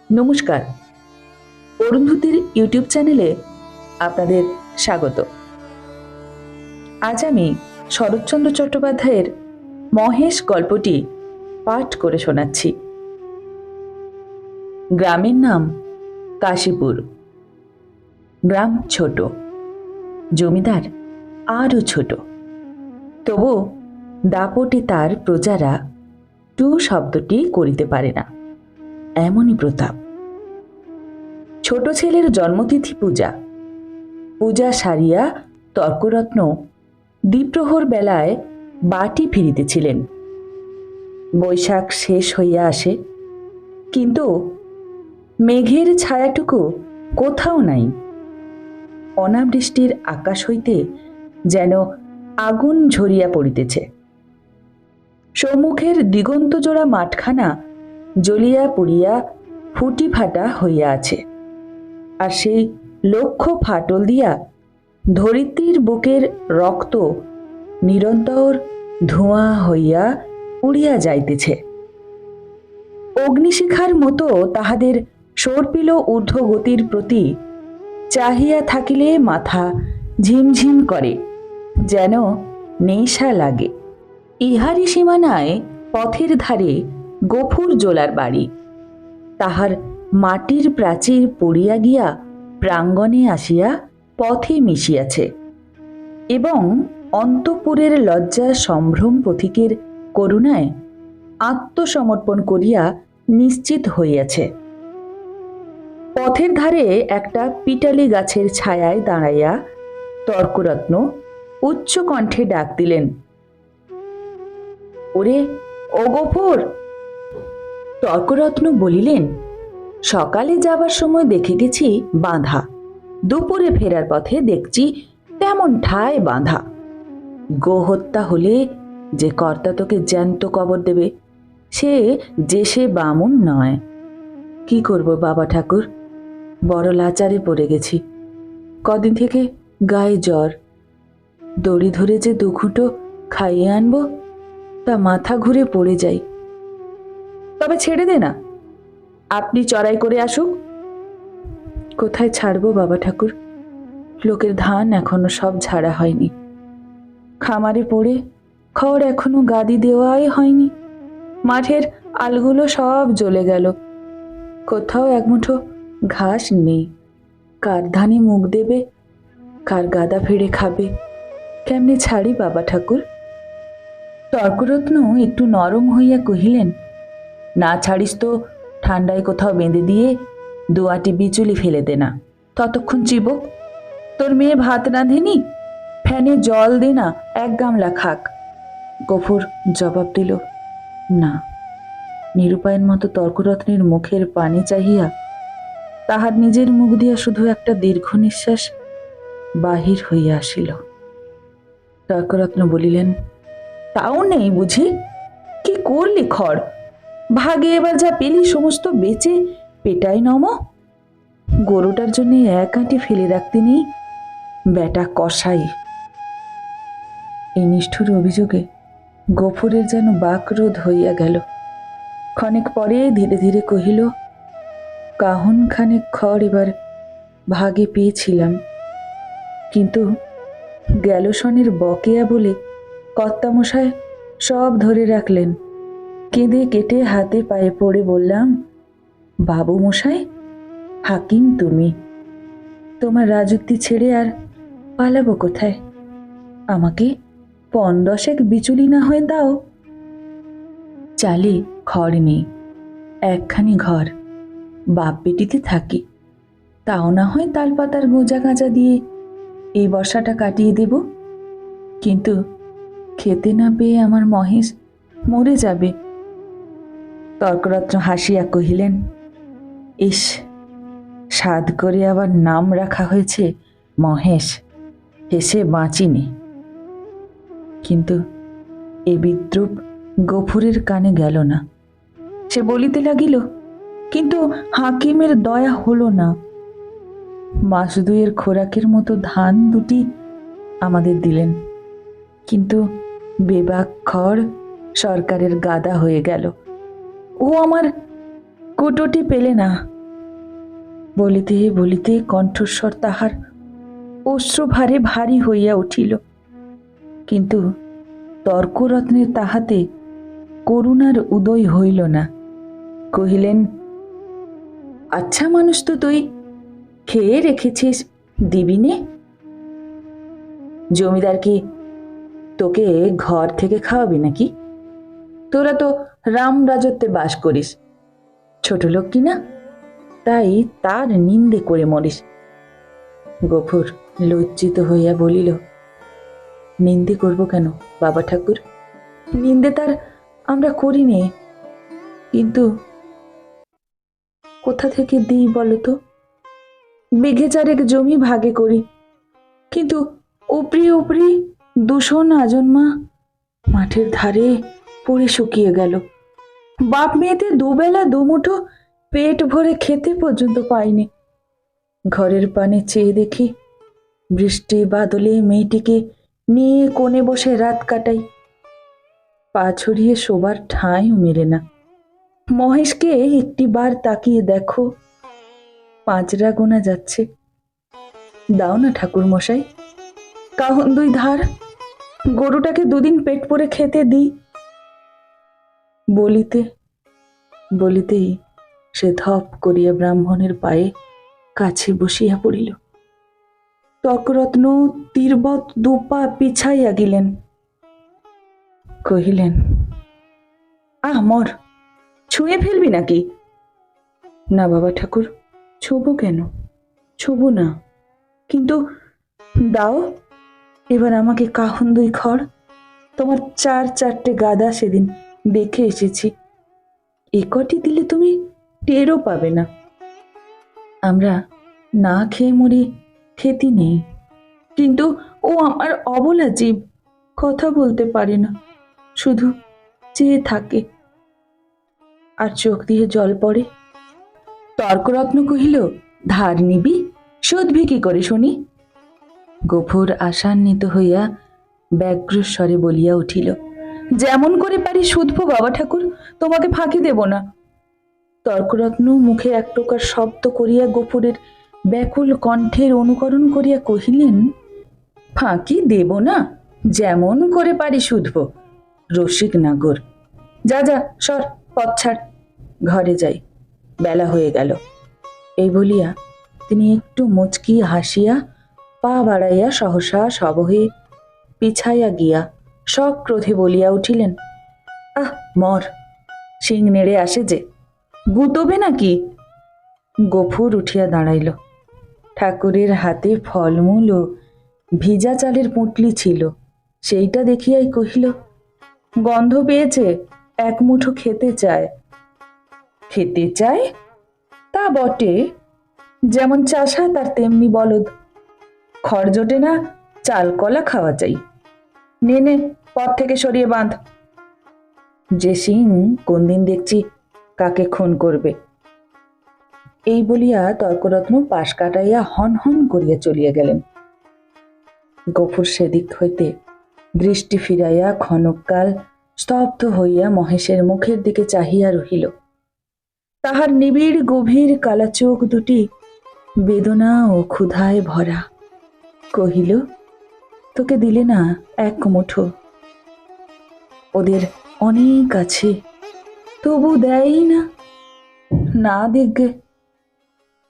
নমস্কার, অরুন্ধতির ইউটিউব চ্যানেলে আপনাদের স্বাগত। আজ আমি শরৎচন্দ্র চট্টোপাধ্যায়ের মহেশ গল্পটি পাঠ করে শোনাচ্ছি। গ্রামের নাম কাশীপুর। গ্রাম ছোট, জমিদার আরও ছোট। তবু দাপটে তার প্রজারা টু শব্দটি করিতে পারে না, এমনই প্রতাপ। ছোট ছেলের জন্মতিথি পূজা। পূজা সারিয়া তর্করত্ন দ্বিপ্রহর বেলায় বাটি ফিরিতেছিলেন। বৈশাখ শেষ হইয়া আসে, কিন্তু মেঘের ছায়াটুকু কোথাও নাই। অনাবৃষ্টির আকাশ হইতে যেন আগুন ঝরিয়া পড়িতেছে। সম্মুখের দিগন্তজোড়া মাঠখানা জ্বলিয়া পুড়িয়া ফুটি ফাটা হইয়া আছে, আর সেই লক্ষ ফাটল দিয়া ধরিত্রীর বুকের রক্ত নিরন্তর ধোঁয়া হইয়া উড়িয়া যাইতেছে। অগ্নিশিখার মতো তাহাদের সর্পিল ঊর্ধ্বগতির প্রতি চাহিয়া থাকিলে মাথা ঝিমঝিম করে, যেন নেশা লাগে। ইহারি সীমানায় পথের ধারে গফুর জোলার বাড়ি। তাহার মাটির প্রাচীর পড়িয়া গিয়া প্রাঙ্গণে আসিয়া পথে মিশিয়াছে, এবং অন্তঃপুরের লজ্জা সম্ভ্রম পথিকের করুণায় আত্মসমর্পণ করিয়া নিশ্চিত হইয়াছে। পথের ধারে একটা পিটালি গাছের ছায়ায় দাঁড়াইয়া তর্করত্ন উচ্চ কণ্ঠে ডাক দিলেন, ওরে ও গফুর। তর্করত্ন বলিলেন, সকালে যাবার সময় দেখে গেছি বাঁধা, দুপুরে ফেরার পথে দেখছি তেমন ঠায় বাঁধা। গোহত্যা হলে যে কর্তা তোকে জ্যান্ত কবর দেবে, সে বামুন নয়। কি করব বাবা ঠাকুর, বড় লাচারে পড়ে গেছি। কদিন থেকে গায়ে জ্বর, দড়ি ধরে যে দুঘুঁটো খাইয়ে আনবো তা মাথা ঘুরে পড়ে যাই। তবে ছেড়ে দে না, আপনি চড়াই করে আসুক। কোথায় ছাড়বো বাবা ঠাকুর, লোকের ধান এখনো সব ঝাড়া হয়নি। খামারে পড়ে খড় এখনো গাদি দেওয়াই হয়নি। মাঠের আলগুলো সব জ্বলে গেল, কোথাও এক মুঠো ঘাস নেই। কার ধানে মুখ দেবে, কার গাদা ফেড়ে খাবে, কেমনে ছাড়ি বাবা ঠাকুর? তর্করত্ন একটু নরম হইয়া কহিলেন, না ছাড়িস তো ঠান্ডায় কোথাও বেঁধে দিয়ে দুয়াটি বিচুলি ফেলে দে না, ততক্ষণ চিবক। তোর মেয়ে ভাত রাঁধেনি, ফ্যানে জল দে না, এক গামলা খাক। গফুর জবাব দিল, না। নিরুপায়ের মতো তর্করত্নের মুখের পানি চাহিয়া তাহার নিজের মুখ দিয়া শুধু একটা দীর্ঘ নিঃশ্বাস বাহির হইয়া আসিল। তর্করত্ন বলিলেন, তাও নেই বুঝি? কি করলি খড়? ভাগে এবার যা পেলি সমস্ত বেচে পেটাই নম। গরুটার জন্য এক আঁটি ফেলে রাখতে নেই, বেটা কসাই। এই নিষ্ঠুর অভিযোগে গফুরের যেন বাকরোধ হইয়া গেল। ক্ষণেক পরে ধীরে ধীরে কহিল, কাহন খানেক খড় এবার ভাগে পেয়েছিলাম, কিন্তু গ্যালোসনের বকেয়া বলে কর্তামশায় সব ধরে রাখলেন। কেঁদে কেটে হাতে পায়ে পড়ে বললাম, বাবু মশাই, হাকিম তুমি, তোমার রাজত্বি ছেড়ে আর পালাবো কোথায়? আমাকে ৫-১০ বিচুলি না হয়ে দাও। চালে খড় নেই, একখানি ঘর, বাপ বেটিতে থাকি, তাও না হয় তালপাতার গোঁজা গাঁজা দিয়ে এই বর্ষাটা কাটিয়ে দেব। কিন্তু খেতে না পেয়ে আমার মহেশ মরে যাবে। তর্করত্ন হাসিয়া কহিলেন, ইস, সাধ করে আবার নাম রাখা হয়েছে মহেশ, হেসে বাঁচিনি। কিন্তু এ বিদ্রূপ গফুরের কানে গেল না। সে বলিতে লাগিল, কিন্তু হাকিমের দয়া হলো না। মাস দুয়ের খোরাকের মতো ধান দুটি আমাদের দিলেন, কিন্তু বেবাক খড় সরকারের গাদা হয়ে গেল। ও আমার কুটোটি পেলে না, বলিতে বলিতে কণ্ঠস্বর তাহার অশ্রুভারে ভারী হইয়া উঠিল, কিন্তু তর্করত্নের তাহাতে করুণার উদয় হইল না। কহিলেন, আচ্ছা মানুষ তো তুই, খেয়ে রেখেছিস, দিবি নে? জমিদার কি তোকে ঘর থেকে খাওয়াবি নাকি? তোরা তো রাম রাজত্বে বাস করিস, ছোট লোক কিনা, তাই তার নিন্দে করে মরিস। গফুর লজ্জিত হইয়া বলিল, নিন্দে করব কেন বাবা ঠাকুর? নিন্দে তার আমরা করি নে, কিন্তু কোথা থেকে দিই বলো তো? বিঘে চারেক জমি ভাগে করি, কিন্তু উপরি উপরি দূষণ আজন্মা মাঠের ধারে পড়ে শুকিয়ে গেল। বাপ মেয়েতে দুবেলা দুমুঠো পেট ভরে খেতে পর্যন্ত পাইনি। ঘরের পানে চেয়ে দেখি বৃষ্টি বাদলে মেয়েটিকে নিয়ে কোণে বসে রাত কাটাই। পা ছড়িয়ে শোবার ঠাঁইও মেলে না। মহেশকে একটি বার তাকিয়ে দেখো, পাঁচরা গোনা যাচ্ছে। দাও না ঠাকুর মশাই, কাহন দুই ধার, গরুটাকে দুদিন পেট পরে খেতে দিই। বলিতে বলিতেই সে ধপ করিয়া ব্রাহ্মণের পায়ে কাছে বসিয়া পড়িল। তর্করত্ন তীরবৎ দুপা পিছাইয়া গেলেন, কহিলেন, মর, ছুঁয়ে ফেলবি নাকি? না বাবা ঠাকুর, ছুবো কেন? ছুবো না, কিন্তু দাও এবার আমাকে কাহন দুই খড়। তোমার চারটে গাদা সেদিন দেখে এসেছি, এ কটি দিলে তুমি টেরও পাবে না। আমরা না খেয়ে মরি, খেতে নেই, কিন্তু ও আমার অবলা জীব, কথা বলতে পারে না, শুধু চেয়ে থাকে, আর চোখ দিয়ে জল পড়ে। তর্করত্ন কহিল, ধার নিবি, শোধবি কি করে শুনি? গফুর আশান্বিত হইয়া ব্যগ্রস্বরে বলিয়া উঠিল, যেমন করে পারি শুধবো বাবা ঠাকুর, তোমাকে ফাঁকি দেব না। তর্করত্ন মুখে এক প্রকার শব্দ করিয়া গফুরের ব্যাকুল কণ্ঠের অনুকরণ করিয়া কহিলেন, ফাঁকি দেব না, যেমন করে পারি শুধবো। রসিক নাগর, যা যা সর, পথ ছাড়, ঘরে যাই, বেলা হয়ে গেল। এই বলিয়া তিনি একটু মুচকি হাসিয়া পা বাড়াইয়া সহসা সবহে পিছাইয়া গিয়া সক্রোধে বলিয়া উঠিলেন, মর, শিং নেড়ে আসে যে, গুতবে নাকি? গফুর উঠিয়া দাঁড়াইল। ঠাকুরের হাতে ফলমূল ও ভিজা চালের পুঁটলি ছিল, সেইটা দেখিয়াই কহিল, গন্ধ পেয়েছে, এক মুঠো খেতে চায়। খেতে চায় তা বটে, যেমন চাষা তার তেমনি বলদ, খড় জোটে না, চাল কলা খাওয়া চাই। নে নে, পথ থেকে সরিয়ে বাঁধ। যে সিং কোন দিন দেখছি কাকে খুন করবে। এই বলিয়া তর্করত্ন পাশ কাটাইয়া হন হন করিয়া চলিয়া গেলেন। গফুর সেদিক হইতে দৃষ্টি ফিরাইয়া ক্ষণকাল স্তব্ধ হইয়া মহেশের মুখের দিকে চাহিয়া রহিল। তাহার নিবিড় গভীর কালা চোখ দুটি বেদনা ও ক্ষুধায় ভরা। কহিল, তোকে দিলে না এক মুঠো? ওদের অনেক আছে, তবু দেয়ই না। না দেখবে।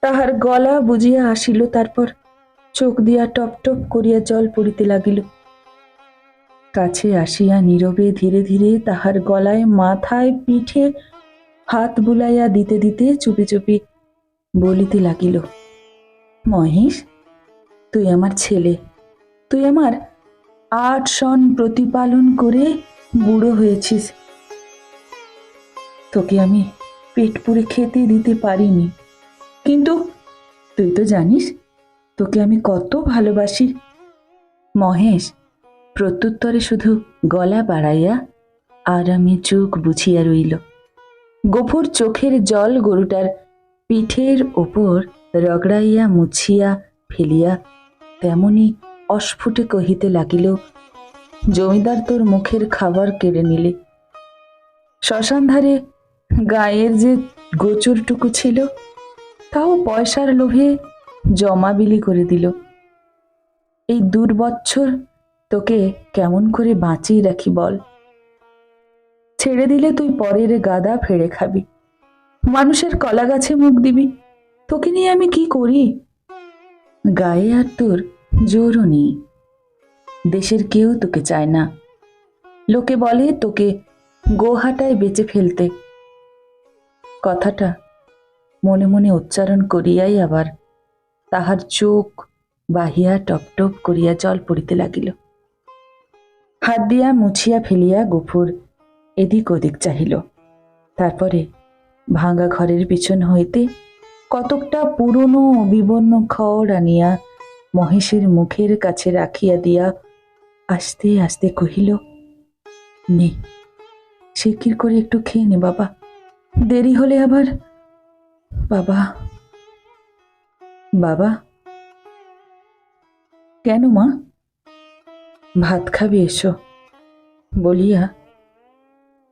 তাহার গলা বুঝিয়া আসিল, তারপর চোখ দিয়া টপ টপ করিয়া জল পড়িতে লাগিল। কাছে আসিয়া নীরবে ধীরে ধীরে তাহার গলায়, মাথায়, পিঠে হাত বুলাইয়া দিতে দিতে চুপি চুপি বলিতে লাগিল, মহেশ, তুই আমার ছেলে, তুই আমার 8 সন প্রতিপালন করে বুড়ো হয়েছিস। তোকে আমি পেট পুরে খেতে দিতে পারিনি, কিন্তু তুই তো জানিস তোকে আমি কত ভালোবাসি। মহেশ প্রত্যুত্তরে শুধু গলা বাড়াইয়া আর আমি চোখ বুঝিয়া রইল। গফুর চোখের জল গরুটার পিঠের ওপর রগড়াইয়া মুছিয়া ফেলিয়া তেমনি অস্ফুটে কহিতে লাগিল, জমিদার তোর মুখের খাবার কেড়ে নিলে। শ্মশান ধারে গায়ের যে গোচরটুকু ছিল, তাও পয়সার লোভে জমা বিলি করে দিল। এই 2 বছর তোকে কেমন করে বাঁচিয়ে রাখি বল? ছেড়ে দিলে তুই পরের গাদা ফেড়ে খাবি, মানুষের কলা গাছে মুখ দিবি। তোকে নিয়ে আমি কি করি? গায়ে আর তোর জোরও নেই। দেশের কেউ তোকে চায় না। লোকে বলে তোকে গোহাটায় বেচে ফেলতে। কথাটা মনে মনে উচ্চারণ করিয়াই আবার তাহার চোখ বাহিয়া টপ টপ করিয়া জল পড়িতে লাগিল। হাত দিয়া মুছিয়া ফেলিয়া গফুর এদিক ওদিক চাহিল। তারপরে ভাঙা ঘরের পিছন হইতে কতকটা পুরনো বিবর্ণ খড় আনিয়া মহেশের মুখের কাছে রাখিয়া দিয়া আস্তে আস্তে কহিল, নে, শিগগির করে একটু খেয়ে নে বাবা, দেরি হলে আবার। বাবা, বাবা। কেন মা? ভাত খাবে এসো বলিয়া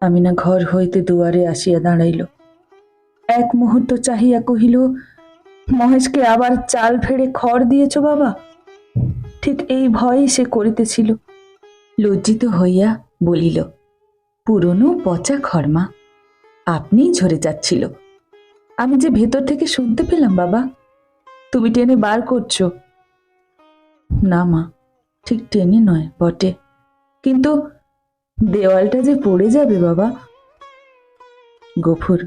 আমিনা ঘর হইতে দুয়ারে আসিয়া দাঁড়াইল। এক মুহূর্ত চাহিয়া কহিল, মহেশকে আবার চাল ফেড়ে খড় দিয়েছ বাবা? ঠিক এই ভয়ে সে করিতেছিল। লজ্জিত হইয়া বলিল, পুরনো পচা খড়মা, আপনি ঝরে যাচ্ছিল। আমি যে ভেতর থেকে শুনতে পেলাম বাবা, তুমি টেনে বার করছো। না মা, ঠিক টেনে নয় বটে, কিন্তু দেওয়ালটা যে পড়ে যাবে বাবা। গফুর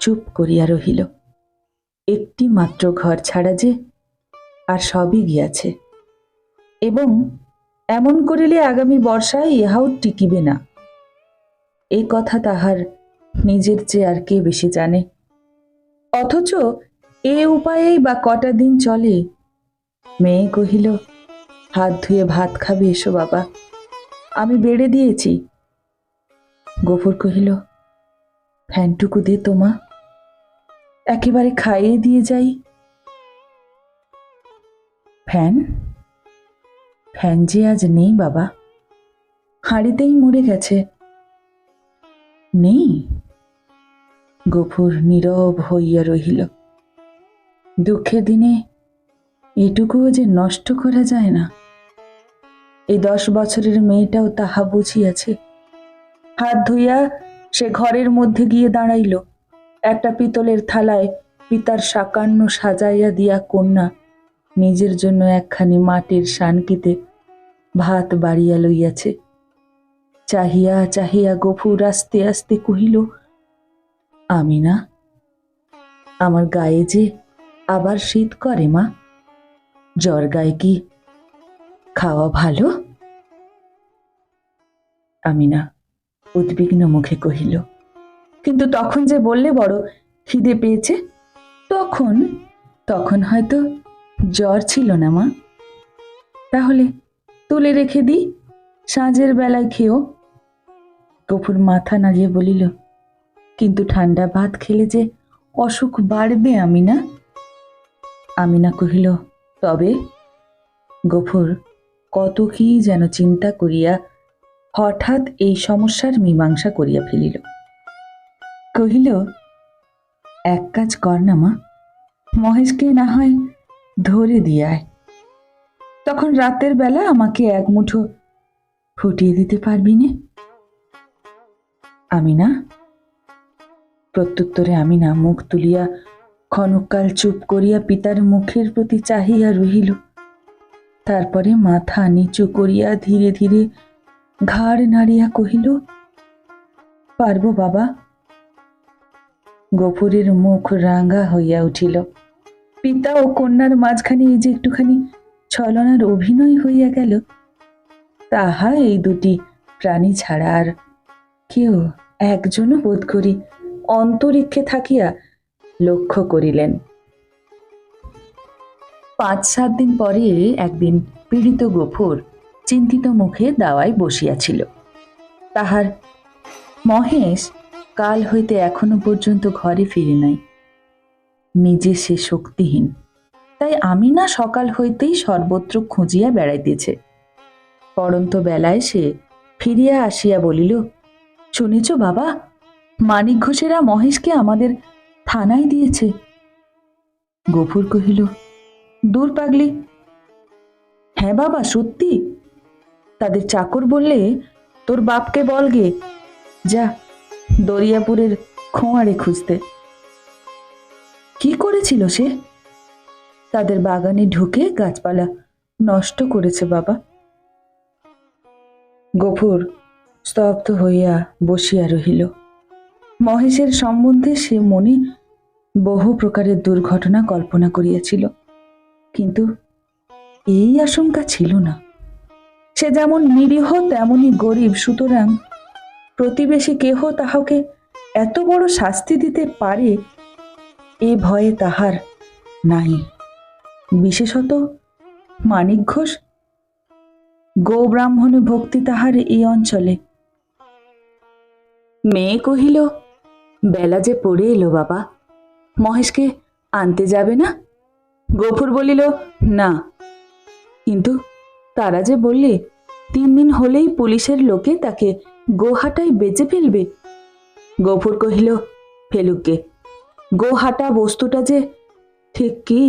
চুপ করিয়া রহিল। একটি মাত্র ঘর ছাড়া যে আর সবই গিয়াছে, এবং এমন করিলে আগামী বর্ষায় ইহাও টিকিবে না। এই কথা তাহার নিজের চেয়ে আর কে বেশি জানে। অথচ এ উপায়েই বা কটা দিন চলে। মেয়ে কহিল, হাত ধুয়ে ভাত খাবে এসো বাবা, আমি বেড়ে দিয়েছি। গফুর কহিল, ফ্যানটুকু দে তোমা, একেবারে খাইয়ে দিয়ে যাই। ফ্যান? ফ্যান যে আজ নেই বাবা, হাঁড়িতেই মরে গেছে। নেই? গফুর নীরব হইয়া রহিল। দুঃখের দিনে এটুকুও যে নষ্ট করা যায় না, এই 10 বছরের মেয়েটাও তাহা বুঝিয়াছে। হাত ধুইয়া সে ঘরের মধ্যে গিয়ে দাঁড়াইল। একটা পিতলের থালায় পিতার সাকান্ন সাজাইয়া দিয়া কন্যা নিজের জন্য একখানি মাটির সানকিতে ভাত বাড়িয়া লইয়াছে। চাহিয়া চাহিয়া গফুর আস্তে আস্তে কহিল, আমিনা, আমার গায়ে যে আবার শীত করে মা, জ্বর গায়ে কি খাওয়া ভালো? আমিনা উদ্বিগ্ন মুখে কহিল, কিন্তু তখন যে বললে বড় খিদে পেয়েছে। তখন তখন হয়তো জ্বর ছিল না মা। তাহলে তুলে রেখে দিই, সাঁঝের বেলায় খেও। গফুর মাথা নাড়িয়ে বলিল, কিন্তু ঠান্ডা ভাত খেলে যে অসুখ বাড়বে আমিনা। আমিনা কহিল, তবে? গফুর কত কি যেন চিন্তা করিয়া হঠাৎ এই সমস্যার মীমাংসা করিয়া ফেলিল। কহিল, এক কাজ কর না মা, মহেশকে না হয় ধরে দিয়ায়, তখন রাতের বেলা আমাকে এক মুঠো ফুটিয়ে দিতে পারবি নে। আমিনা? প্রত্যুত্তরে আমিনা মুখ তুলিয়া ক্ষণকাল চুপ করিয়া পিতার মুখের প্রতি চাহিয়া রহিল। তারপরে মাথা নিচু করিয়া ধীরে ধীরে ঘাড় নাড়িয়া কহিল, পারবো বাবা। গফুরের মুখ রাঙা হইয়া উঠিল। পিতা ও কন্যার মাঝখানে এই যে একটুখানি ছলনার অভিনয় হইয়া গেল, তাহা এই দুটি প্রাণী ছাড়া আর কেউ একজনও বোধ করি অন্তরিক্ষে থাকিয়া লক্ষ্য করিলেন। 5-7 দিন পরে একদিন পীড়িত গফুর চিন্তিত মুখে দাওয়ায় বসিয়াছিল। তাহার মহেশ কাল হইতে এখনো পর্যন্ত ঘরে ফিরে নাই। নিজে সে শক্তিহীন, তাই আমিনা সকাল হইতেই সর্বত্র খুঁজিয়া বেড়াইতেছে। পড়ন্ত বেলায় সে ফিরিয়া আসিয়া বলিল, শুনেছ বাবা, মানিক ঘোষেরা মহেশকে আমাদের থানায় দিয়েছে। গফুর কহিল, দূর পাগলি। হ্যাঁ বাবা, সত্যি। তাদের চাকর বললে, তোর বাপকে বলগে, যা দরিয়াপুরের খোঁয়াড়ে খুঁজতে। কি করেছিল সে? তাদের বাগানে ঢুকে গাছপালা নষ্ট করেছে বাবা। গফুর স্তব্ধ হইয়া বসিয়া রহিল। মহেশের সম্বন্ধে সে মনে বহু প্রকারের দুর্ঘটনা কল্পনা করিয়াছিল, কিন্তু এই আশঙ্কা ছিল না। সে যেমন নিরীহ তেমনি গরিব, সুতরাং প্রতিবেশী কেহ তাহাকে এত বড় শাস্তি দিতে পারে এ ভয়ে তাহার নাই। বিশেষত মানিক ঘোষ, গো-ব্রাহ্মণে ভক্তি তাহার এই অঞ্চলে। মেয়ে কহিল, বেলা যে পড়ে এলো বাবা, মহেশকে আনতে যাবে না? গফুর বলিল, না। কিন্তু তারা যে বললে 3 দিন হলেই পুলিশের লোকে তাকে গোহাটায় বেচে ফেলবে। গফুর কহিল, ফেলুককে, গোহাটা বস্তুটা যে ঠিক কি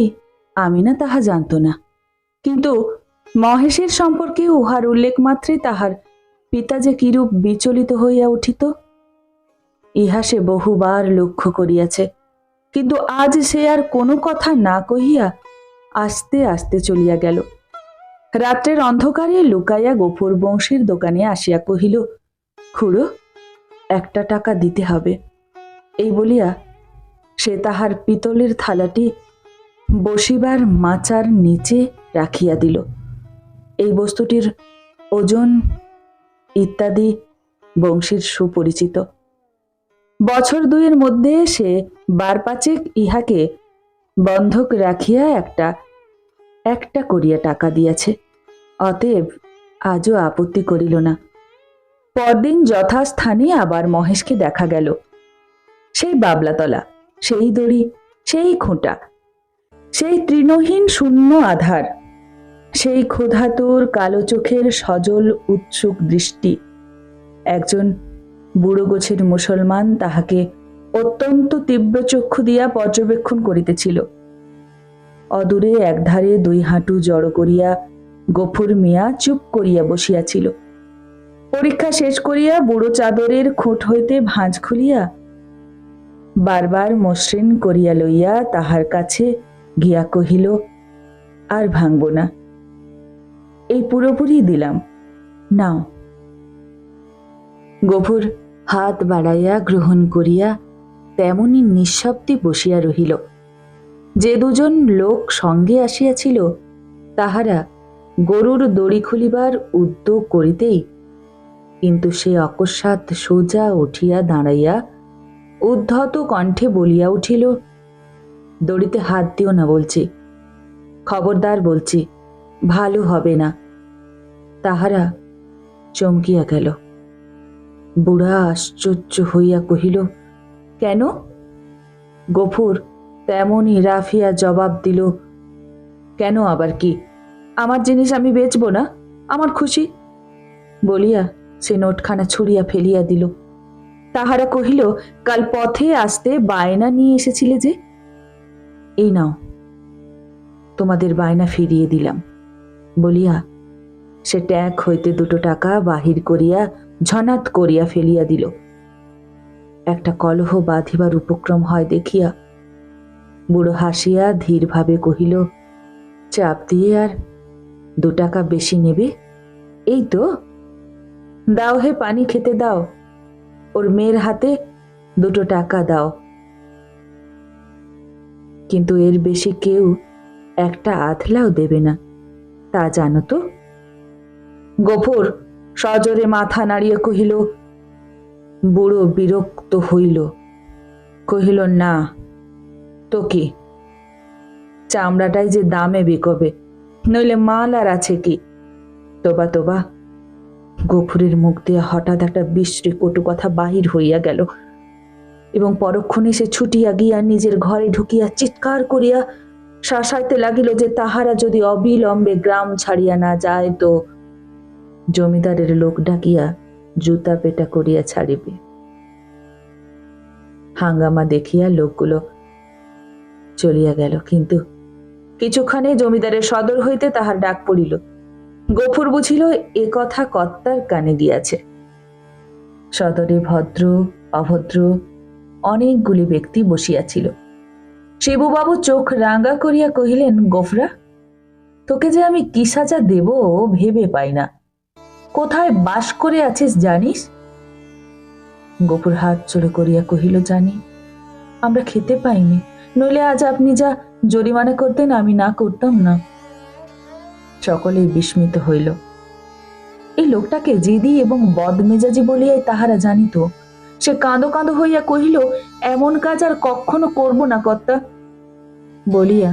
আমি না তাহা জানত না, কিন্তু মহেশের সম্পর্কে উহার উল্লেখ মাত্রে তাহার পিতা যে কিরূপ বিচলিত হইয়া উঠিত ইহা সে বহুবার লক্ষ্য করিয়াছে। কিন্তু আজ সে আর কোনো কথা না কহিয়া আস্তে আস্তে চলিয়া গেল। রাত্রের অন্ধকারে লুকাইয়া গফুর বংশীর দোকানে আসিয়া কহিল, খুড়ো, 1 টাকা দিতে হবে। এই বলিয়া সে তাহার পিতলের থালাটি বসিবার মাচার নিচে রাখিয়া দিল। এই বস্তুটির ওজন ইত্যাদি বংশীর সুপরিচিত। বছর 2 মধ্যে সে 12-5 ইহাকে বন্ধক রাখিয়া একটা করিয়া টাকা দিয়াছে। অতএব আজও আপত্তি করিল না। পরদিন যথাস্থানে আবার মহেশকে দেখা গেল। সেই বাবলাতলা, সেই দড়ি, সেই খুঁটা, সেই তৃণহীন শূন্য আধার, সেই ক্ষুধাতুর কালো চোখের সজল উৎসুক দৃষ্টি। একজন বুড়ো গোছের মুসলমান তাহাকে অত্যন্ত তীব্র চক্ষু দিয়া পর্যবেক্ষণ করিতেছিল। অদূরে একধারে 2 হাঁটু জড়ো করিয়া গফুর মিয়া চুপ করিয়া বসিয়াছিল। পরীক্ষা শেষ করিয়া বুড়ো চাদরের খুঁট হইতে ভাঁজ খুলিয়া বারবার মসৃণ করিয়া লইয়া তাহার কাছে গিয়া কহিল, আর ভাঙব না, এই পুরোপুরি দিলাম, নাও। গফুর হাত বাড়াইয়া গ্রহণ করিয়া তেমনি নিঃশব্দে বসিয়া রহিল। যে 2 জন লোক সঙ্গে আসিয়াছিল তাহারা গরুর দড়ি খুলিবার উদ্যোগ করিতেই কিন্তু সে অকস্মাৎ সোজা উঠিয়া দাঁড়াইয়া উদ্ধত কণ্ঠে বলিয়া উঠিল, দড়িতে হাত দিও না বলছি, খবরদার বলছি, ভালো হবে না। তাহারা চমকিয়া গেল। বুড়া আশ্চর্য হইয়া কহিল, কেন? গফুর তেমনি রাফিয়া জবাব দিল, কেন আবার কি? আমার জিনিস আমি বেচব না, আমার খুশি। বলিয়া সে নোটখানা ছুঁড়িয়া ফেলিয়া দিল। তাহারা কহিল, কাল পথে আসতে বায়না নিয়ে এসেছিলে যে, এই নাও, তোমাদের বায়না ফিরিয়ে দিলাম। বলিয়া সে ট্যাগ হইতে 2 টাকা বাহির করিয়া ঝনাত করিয়া ফেলিয়া দিল। একটা কলহ বাঁধিবার উপক্রম হয় দেখিয়া বুড়ো হাসিয়া ধীরভাবে কহিল, চাপ দিয়ে আর 2 টাকা বেশি নেবে? এই তো, দাও হে, পানি খেতে দাও, ওর মেয়ের হাতে 2 টাকা দাও। কিন্তু এর বেশি কেউ একটা আধলাও দেবে না, তা জানো তো? গফুর সজোরে মাথা নাড়িয়ে কহিল। বুড়ো বিরক্ত হইল, কহিল, না তো কি, চামড়াটাই যে দামে বিকবে, নইলে মাল আর আছে কি? তোবা তোবা। গফুরের মুখ দিয়ে হঠাৎ একটা বিশ্রী কটু কথা বাহির হইয়া গেল এবং পরক্ষণে সে ছুটিয়া গিয়া নিজের ঘরে ঢুকিয়া চিৎকার করিয়া শাসাইতে লাগিল যে তাহারা যদি অবিলম্বে গ্রাম ছাড়িয়া না যায় তো জমিদারের লোক ডাকিয়া জুতা পেটা করিয়া ছাড়িবে। হাঙ্গামা দেখিয়া লোকগুলো চলিয়া গেল। কিন্তু কিছুক্ষণে জমিদারের সদর হইতে তাহার ডাক পড়িল। গফুর বুঝিল এ কথা কর্তার কানে গিয়াছে। সদরে ভদ্র অভদ্র অনেকগুলি ব্যক্তি বসিয়াছিল। শিবুবাবু চোখ রাঙা করিয়া কহিলেন, গফরা, তোকে যে আমি কি সাজা দেব ভেবে পাই না। কোথায় বাস করে আছিস জানিস? গফুর হাত জোড়ো করিয়া কহিল, জানি, আমরা খেতে পাইনি, নইলে আজ আপনি যা জরিমানা করতেন আমি না করতাম না। সকলেই বিস্মিত হইল। এই লোকটাকে জেদি এবং বদমেজাজি বলিয়াই তাহারা জানিত। সে কাঁদো কাঁদো হইয়া কহিল, এমন কাজ আর কখনো করব না কর্তা বলিয়া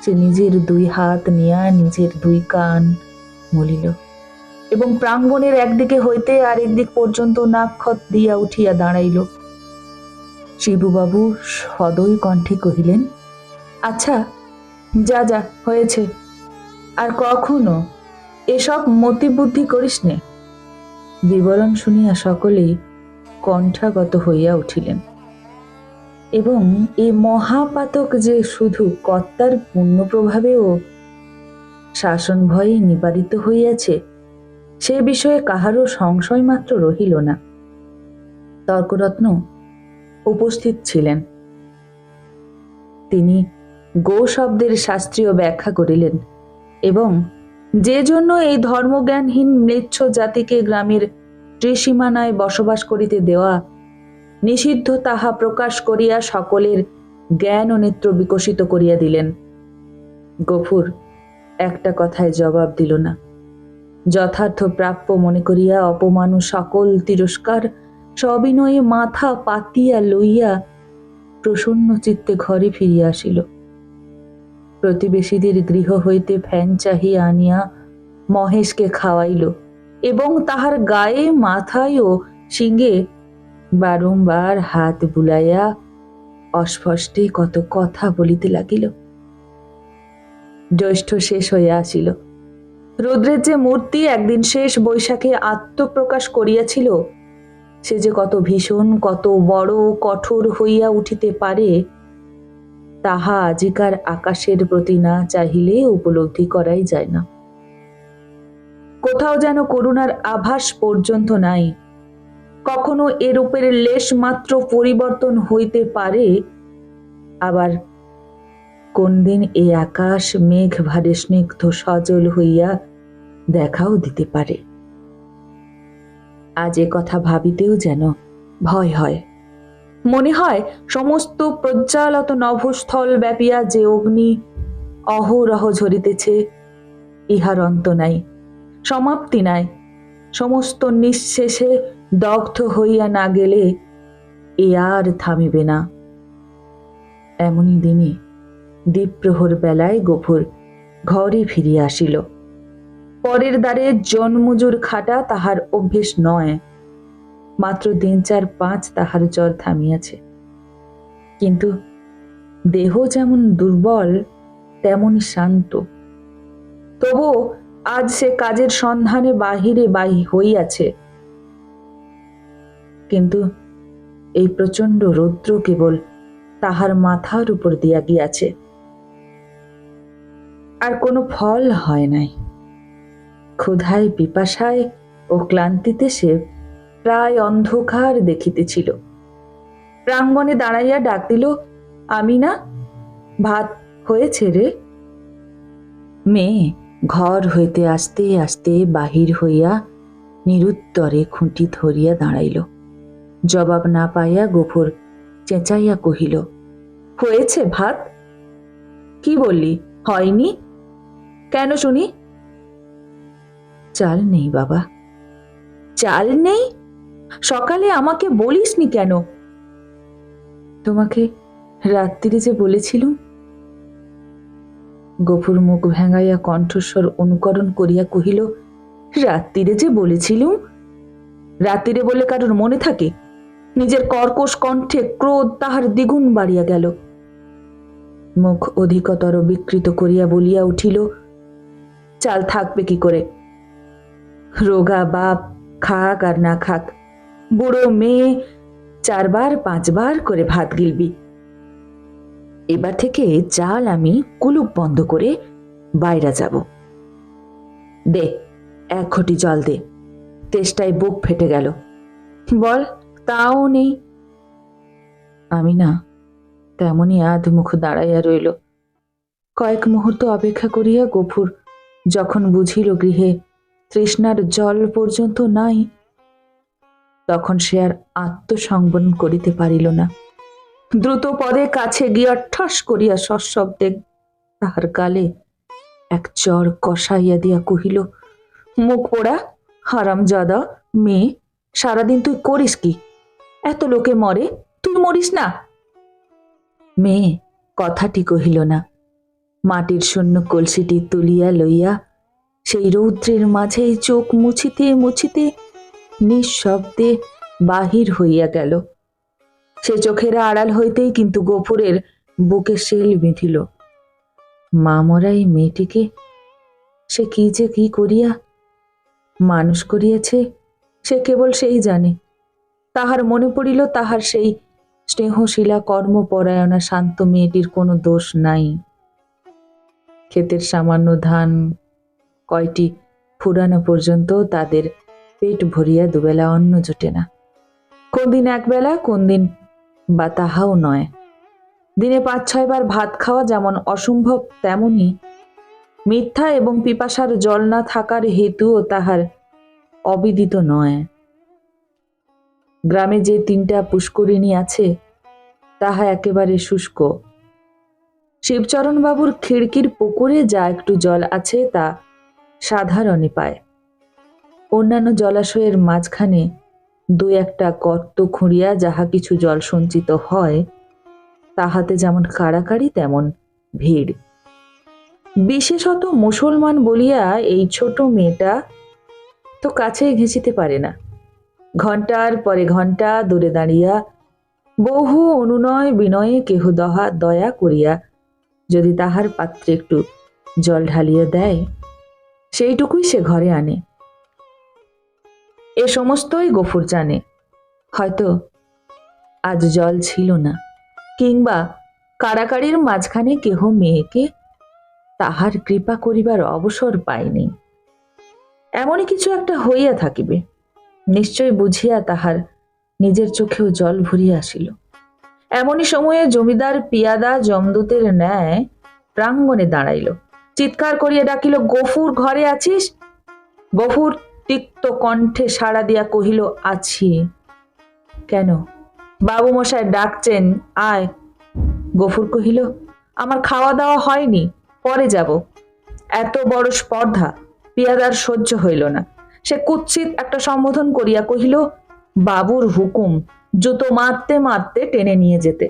সে নিজের দুই হাত নিয়া নিজের দুই কান মলিল এবং প্রাঙ্গণের একদিকে হইতে আরেক দিক পর্যন্ত নাক্ষত দিয়া উঠিয়া দাঁড়াইল। শিবুবাবু সদয় কণ্ঠে কহিলেন, আচ্ছা, যা যা হয়েছে, আর কখনো এসব মতিবুদ্ধি করিস নে। বিবরণ শুনিয়া সকলেই কণ্ঠাগত হইয়া উঠিলেন এবং এ মহাপাতক যে শুধু কর্তার পুণ্য প্রভাবেও শাসন ভয়ে নিবারিত হইয়াছে সে বিষয়ে কাহারও সংশয় মাত্র রহিল না। তর্করত্ন উপস্থিত ছিলেন। তিনি গো শব্দের শাস্ত্রীয় ব্যাখ্যা করিলেন এবং যে জন্য এই ধর্মজ্ঞানহীন ম্লেচ্ছ জাতিকে গ্রামের ত্রিসীমানায় বসবাস করিতে দেওয়া নিষিদ্ধ তাহা প্রকাশ করিয়া সকলের জ্ঞান ও নেত্র বিকশিত করিয়া দিলেন। গফুর একটা কথায় জবাব দিল না। যথার্থ প্রাপ্য মনে করিয়া অপমান ও সকল তিরস্কার সবিনয়ে মাথা পাতিয়া লইয়া প্রসন্ন চিত্তে ঘরে ফিরিয়া আসিল। প্রতিবেশীদের গৃহ হইতে ফ্যান চাহিয়া আনিয়া মহেশকে খাওয়াইল এবং তাহার গায়ে মাথায় ও শিঙ্গে বারংবার হাত বুলাইয়া অস্পষ্টে কত কথা বলিতে লাগিল। জ্যৈষ্ঠ শেষ হইয়া আসিল। রুদ্রের যে মূর্তি একদিন শেষ বৈশাখে আত্মপ্রকাশ করিয়াছিল সে যে কত ভীষণ, কত বড় কঠোর হইয়া উঠিতে পারে তাহা আজিকার আকাশের প্রতি না চাহিলে উপলব্ধি করাই যায় না। কোথাও যেন করুণার আভাস পর্যন্ত নাই। কখনো এরূপের লেশ মাত্র পরিবর্তন হইতে পারে, আবার কোন দিন এই আকাশ মেঘ ভারে স্নিগ্ধ সজল হইয়া দেখাও দিতে পারে। আজ এ কথা ভাবিতেও যেন ভয় হয়। মনে হয় সমস্ত প্রজ্বালত নভস্থল ব্যাপিয়া যে অগ্নি অহরহ ঝরিতেছে ইহার অন্ত নাই, সমাপ্তি নাই। সমস্ত নিঃশেষে দগ্ধ হইয়া না গেলে এ আর থামিবে না। এমনই দিনে দ্বীপ্রহর বেলায় গফুর ঘরে ফিরিয়া আসিল। পরের দ্বারে জনমজুর খাটা তাহার অভ্যেস নয়। মাত্র 3-4-5 তাহার জ্বর থামিয়াছে, কিন্তু দেহ যেমন দুর্বল তেমনই শান্ত। তবু আজ সে কাজের সন্ধানে বাহিরে হইয়াছে। কিন্তু এই প্রচণ্ড রৌদ্র কেবল তাহার মাথার উপর দিয়া গিয়াছে, আর কোনো ফল হয় নাই। ক্ষুধায়, পিপাসায় ও ক্লান্তিতে সে প্রায় অন্ধকার দেখিতেছিল। প্রাঙ্গণে দাঁড়াইয়া ডাক দিল, আমিনা, ভাত হয়েছে রে। মেয়ে ঘর হইতে আস্তে আস্তে বাহির হইয়া নিরুত্তরে খুঁটি ধরিয়া দাঁড়াইল। জবাব না পাইয়া গফুর চেঁচাইয়া কহিল, হয়েছে ভাত? কি বললি, হয়নি? কেন শুনি? চাল নেই বাবা। চাল নেই? সকালে আমাকে বলিসনি কেন? তোমাকে রাত্রিরে যে বলেছিলুম। গফুর মুখ ভেঙাইয়া কণ্ঠস্বর অনুকরণ করিয়া কহিল, রাত্রিরে যে বলেছিলুম? রাত্রিরে বলে কারোর মনে থাকে? নিজের কর্কশ কণ্ঠে ক্রোধ তাহার দ্বিগুণ বাড়িয়া গেল। মুখ অধিকতর বিকৃত করিয়া বলিয়া উঠিল, চাল থাকবে কি করে? রোগা বাপ খাক আর না খাক, বুড়ো মেয়ে 4-5 বার করে ভাত গিলবি। এবার থেকে চাল আমি কুলুপ বন্ধ করে বাইরে যাব। দে, 1 ঘটি জল দে, তেষ্টায় বুক ফেটে গেল। বল, তাও নেই। আমি না তেমনই আধমুখ দাঁড়াইয়া রইল। কয়েক মুহূর্ত অপেক্ষা করিয়া গফুর যখন বুঝিল গৃহে তৃষ্ণার জল পর্যন্ত নাই, তখন সে আর আত্মসংবরণ করিতে পারিল না। দ্রুত পদে কাছে গিয়া ঠাস করিয়া সশব্দে তাহার গালে এক চর কষাইয়া দিয়া কহিল, মুখ পোড়া হারামজাদা মেয়ে, সারাদিন তুই করিস কি? এত লোকে মরে, তুই মরিস না? মেয়ে কথাটি কহিল না। মাটির শূন্য কলসিটি তুলিয়া লইয়া সেই রৌদ্রের মাঝেই চোখ মুছিতে মুছিতে নিঃশব্দে বাহির হইয়া গেল। সে চোখের আড়াল হইতেই কিন্তু গফুরের বুকে শেল বিঁধিল। মা মরা এই মেয়েটিকে সে কি যে কি করিয়া মানুষ করিয়াছে, সে কেবল সেই জানে। তাহার মনে পড়িল তাহার সেই স্নেহশীলা কর্মপরায়ণা শান্ত মেয়েটির কোনো দোষ নাই। ক্ষেতের সামান্য ধান কয়টি ফুরানো পর্যন্ত তাদের পেট ভরিয়া দুবেলা অন্ন জোটে না। কোন দিন একবেলা, কোন দিন বা তাহাও নয়। দিনে 5-6 বার ভাত খাওয়া যেমন অসম্ভব, তেমনি মিথ্যা এবং পিপাসার জল না থাকার হেতুও তাহার অবিদিত নয়। গ্রামে যে 3টা পুষ্করিণী আছে তাহা একেবারে শুষ্ক। শিবচরণ বাবুর খিড়কির পুকুরে যা একটু জল আছে তা সাধারণে পায়। অন্যান্য জলাশয়ের মাঝখানে 2-1টা গর্ত খুঁড়িয়া যাহা কিছু জল সঞ্চিত হয়, তাহাতে যেমন কাড়াকাড়ি তেমন ভিড়। বিশেষত মুসলমান বলিয়া এই ছোট মেয়েটা তো কাছেই ঘেঁচিতে পারে না। ঘণ্টার পরে ঘণ্টা দূরে দাঁড়িয়া বহু অনুনয় বিনয়ে কেহ দয়া করিয়া যদি তাহার পাত্রে একটু জল ঢালিয়া দেয়, সেইটুকুই সে ঘরে আনে। এ সমস্তই গফুর জানে। হয়তো আজ জল ছিল না, কিংবা কাড়াকাড়ির মাঝখানে কেহ মেয়েকে তাহার কৃপা করিবার অবসর পায়নি। এমনই কিছু একটা হইয়া থাকিবে। নিশ্চয় বুঝিয়া তাহার নিজের চোখেও জল ভরিয়া আসিল। এমনই সময়ে জমিদার পিয়াদা যমদূতের ন্যায় প্রাঙ্গণে দাঁড়াইল, চিৎকার করিয়া ডাকিল, গফুর, ঘরে আছিস? গফুর তিক্ত কণ্ঠে সাড়া দিয়া কহিল, আছি। কেন? বাবু মশাই ডাকছেন, আয়। গফুর কহিল, আমার খাওয়া দাওয়া হয়নি, পরে যাব। এত বড় স্পর্ধা পিয়াদার সহ্য হইল না। সে কুৎসিত একটা সম্বোধন করিয়া কহিল, বাবুর হুকুম, জুতো মারতে মারতে টেনে নিয়ে যেতে।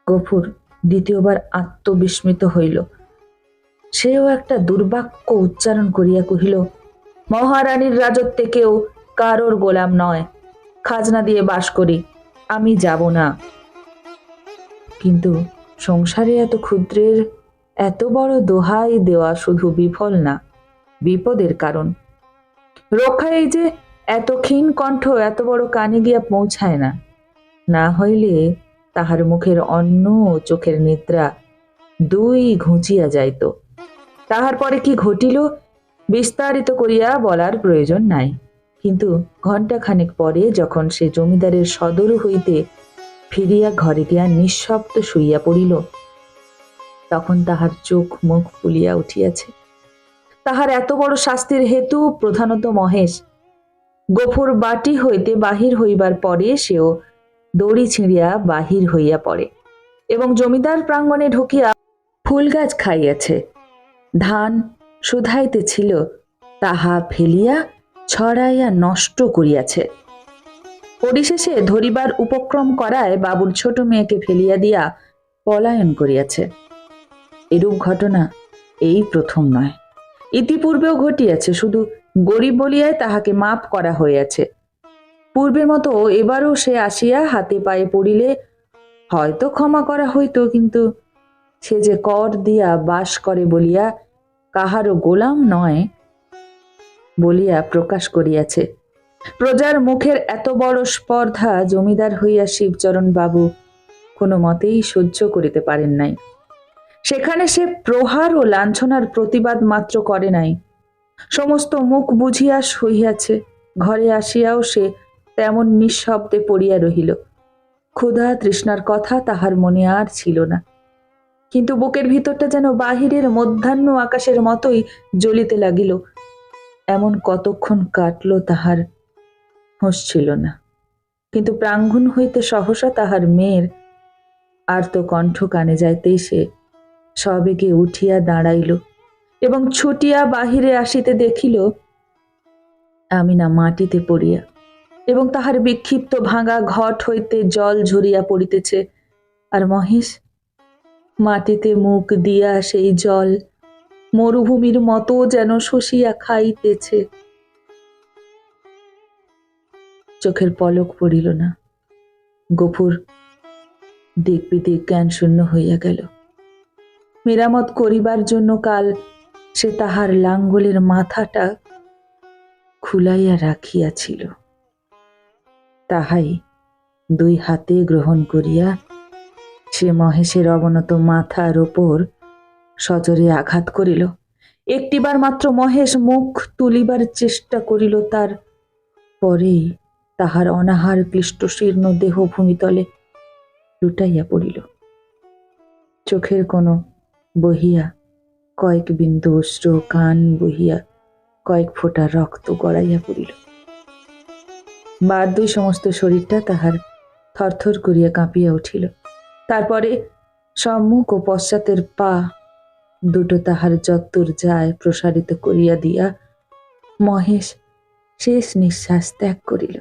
গফুর দ্বিতীয়বার আত্মবিস্মিত হইল। সেও একটা দুর্বাক্য উচ্চারণ করিয়া কহিল, মহারানীর রাজত্বে কেউ কারোর গোলাম নয়, খাজনা দিয়ে বাস করি, আমি যাব না। কিন্তু সংসারে এত ক্ষুদ্রের এত বড় দোহাই দেওয়া শুধু বিফল না, বিপদের কারণ। রক্ষা এই যে এত ক্ষীণ কণ্ঠ এত বড় কানে গিয়া পৌঁছায় না, না হইলে তাহার মুখের অন্ন ও চোখের নিদ্রা 2 ঘুচিয়া যাইত। তাহার পরে কি ঘটিল বিস্তারিত করিয়া বলার প্রয়োজন নাই। কিন্তু ঘণ্টাখানেক পরে যখন সে জমিদারের সদর হইতে ফিরিয়া ঘরে গিয়া নিঃশব্দ শুইয়া পড়িল, তখন তাহার চোখ মুখ ফুলিয়া উঠিয়াছে। তাহার এত বড় শাস্তির হেতু প্রধানত মহেশ। গফুর বাটি হইতে বাহির হইবার পরে সেও দড়ি ছিঁড়িয়া বাহির হইয়া পড়ে এবং জমিদার প্রাঙ্গণে ঢুকিয়া ফুল গাছ খাইয়াছে। ধান শুধাইতেছিল, তাহা ফেলিয়া ছড়াইয়া নষ্ট করিয়াছে। পরিশেষে ধরিবার উপক্রম করায় বাবুর ছোট মেয়েকে ফেলিয়া দিয়া পলায়ন করিয়াছে। এরূপ ঘটনা এই প্রথম নয়, ইতিপূর্বেও ঘটিয়াছে, শুধু গরিব বলিয়ায় তাহাকে মাপ করা হইয়াছে। পূর্বের মতো এবারও সে আসিয়া হাতে পায়ে পড়িলে হয়তো ক্ষমা করা হইত, কিন্তু সে যে কর দিয়া বাস করে বলিয়া কাহারও গোলাম নয় বলিয়া প্রকাশ করিয়াছে। প্রজার মুখের এত বড় স্পর্ধা জমিদার হইয়া শিবচরণ বাবু কোনো মতেই সহ্য করিতে পারেন নাই। সেখানে সে প্রহার ও লাঞ্ছনার প্রতিবাদ মাত্র করে নাই, সমস্ত মুখ বুঝিয়া সহিয়াছে। ঘরে আসিয়াও সে তেমন নিঃশব্দে পড়িয়া রহিল। ক্ষুধা তৃষ্ণার কথা তাহার মনে আর ছিল না, কিন্তু বুকের ভিতরটা যেন বাহিরের মধ্যাহ্ন আকাশের মতোই জ্বলিতে লাগিল। এমন কতক্ষণ কাটল তাহার হুঁশ ছিল না, কিন্তু প্রাঙ্গণ হইতে সহসা তাহার মেয়ের আর্ত কণ্ঠ কানে যাইতেই সে সবেগে উঠিয়া দাঁড়াইল এবং ছুটিয়া বাহিরে আসিতে দেখিল আমিনা মাটিতে পড়িয়া এবং তাহার বিক্ষিপ্ত ভাঙা ঘট হইতে জল ঝরিয়া পড়িতেছে, আর মহেশ মাটিতে মুখ দিয়া সেই জল মরুভূমির মতো যেন শোষিয়া খাইতেছে। চোখের পলক পড়িল না। গফুর দিক বিদিক জ্ঞান শূন্য হইয়া গেল। মেরামত করিবার জন্য কাল সে তাহার লাঙ্গলের মাথাটা খুলাইয়া রাখিয়াছিল, তাহাই দুই হাতে গ্রহণ করিয়া সে মহেশের অবনত মাথার ওপর সজোরে আঘাত করিল। একটিবার মাত্র মহেশ মুখ তুলিবার চেষ্টা করিল, তার পরেই তাহার অনাহার ক্লিষ্ট শীর্ণ দেহ ভূমিতলে লুটাইয়া পড়িল। চোখের কোণ বহিয়া কয়েক বিন্দু অশ্রু, কান বহিয়া কয়েক ফোঁটা রক্ত গড়াইয়া পড়িল। বার দুই সমস্ত শরীরটা তাহার থরথর করিয়া কাঁপিয়া উঠিল। তারপরে সম্মুখ ও পশ্চাতের পা দুটো তাহার যত্তর যায় প্রসারিত করিয়া দিয়া মহেশ শেষ নিঃশ্বাস ত্যাগ করিল।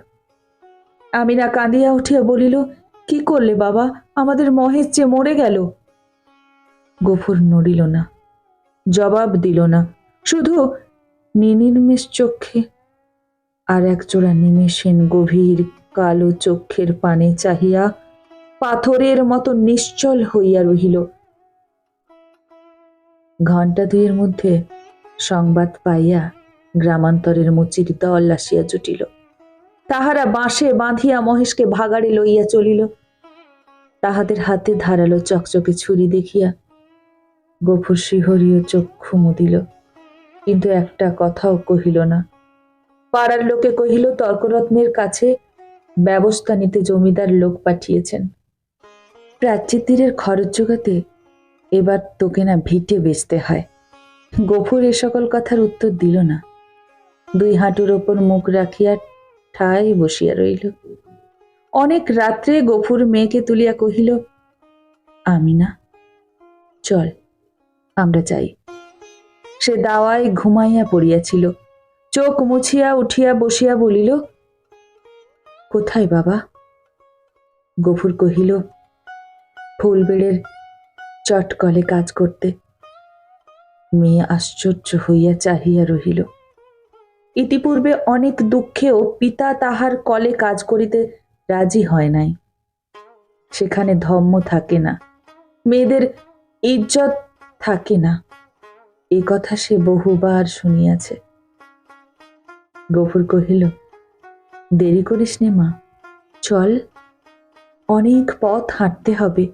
আমিনা কাঁদিয়া উঠিয়া বলিল, কি করলে বাবা? আমাদের মহেশ যে মরে গেল। গফুর নড়িল না, জবাব দিল না, শুধু নির্নিমেষ চক্ষে আর একজোড়া নিমেষহীন গভীর কালো চক্ষের পানে চাহিয়া পাথরের মতো নিশ্চল হইয়া রহিল। ঘণ্টা দুইয়ের মধ্যে সংবাদ পাইয়া গ্রামান্তরের মুচির দল আসিয়া জুটিল। তাহারা বাঁশে বাঁধিয়া মহেশকে ভাগাড়ে লইয়া চলিল। তাহাদের হাতে ধারালো চকচকে ছুরি দেখিয়া গফুর শিহরীয় চক্ষু মুদিল, কিন্তু একটা কথাও কহিল না। পাড়ার লোকে কহিল, তর্করত্নের কাছে ব্যবস্থা নিতে জমিদার লোক পাঠিয়েছেন। প্রাচ্যতীরের খরচ জোগাতে এবার তোকে না ভিটে বেচতে হয়। গফুর এ সকল কথার উত্তর দিল না, দুই হাঁটুর ওপর মুখ রাখিয়া ঠায় বসিয়া রইল। অনেক রাত্রে গফুর মেয়েকে তুলিয়া কহিল, আমিনা, চল আমরা যাই। সে দাওয়ায় ঘুমাইয়া পড়িয়াছিল। চোখ মুছিয়া উঠিয়া বসিয়া বলিল, কোথায় বাবা? গফুর কহিল, ফুলবেড়ের চটকলে কাজ করতে। মেয়ে আশ্চর্য হইয়া চাহিয়া রহিল। ইতিপূর্বে অনেক দুঃখেও পিতা তাহার কলে কাজ করিতে রাজি হয় নাই। সেখানে ধর্ম থাকে না, মেয়েদের ইজ্জত থাকে না, এ কথা সে বহুবার শুনিয়াছে। গফুর কহিল, দেরি করিস নে মা, চল, অনেক পথ হাঁটতে হবে।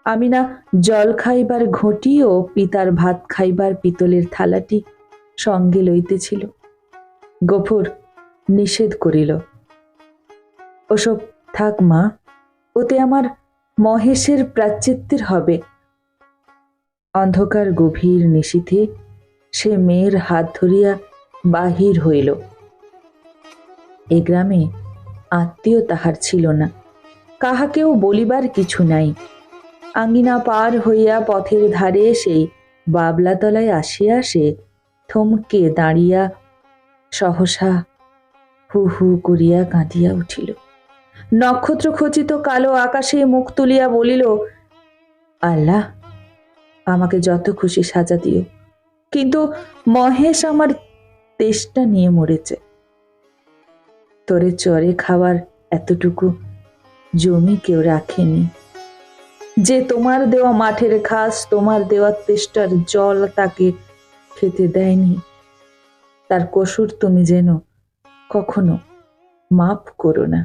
আমিনা জল খাইবার ঘটি ও পিতার ভাত খাইবার পিতলের থালাটি সঙ্গে লইতেছিল। গফুর নিষেধ করিল, ওসব থাক মা, ওতে আমার মহেশের প্রায়শ্চিত্তের হবে। অন্ধকার গভীর নিশীথে সে মেয়ের হাত ধরিয়া বাহির হইল। এ গ্রামে আত্মীয় তাহার ছিল না, কাহাকেও বলিবার কিছু নাই। আঙ্গিনা পার হইয়া পথের ধারে সেই বাবলাতলায় আসিয়া সে থমকে দাঁড়িয়া সহসা হু হু করিয়া কাঁদিয়া উঠিল। নক্ষত্র খচিত কালো আকাশে মুখ তুলিয়া বলিল, আল্লাহ, আমাকে যত খুশি সাজা দিও, কিন্তু মহেশ আমার তেষ্টা নিয়ে মরেছে। তোরে চরে খাওয়ার এতটুকু জমি কেউ রাখেনি। যে তোমার দেওয়া মাঠের ঘাস, তোমার দেওয়া তেষ্টার জল তাকে খেতে দেয়নি, তার কসুর তুমি যেন কখনো মাপ করো না।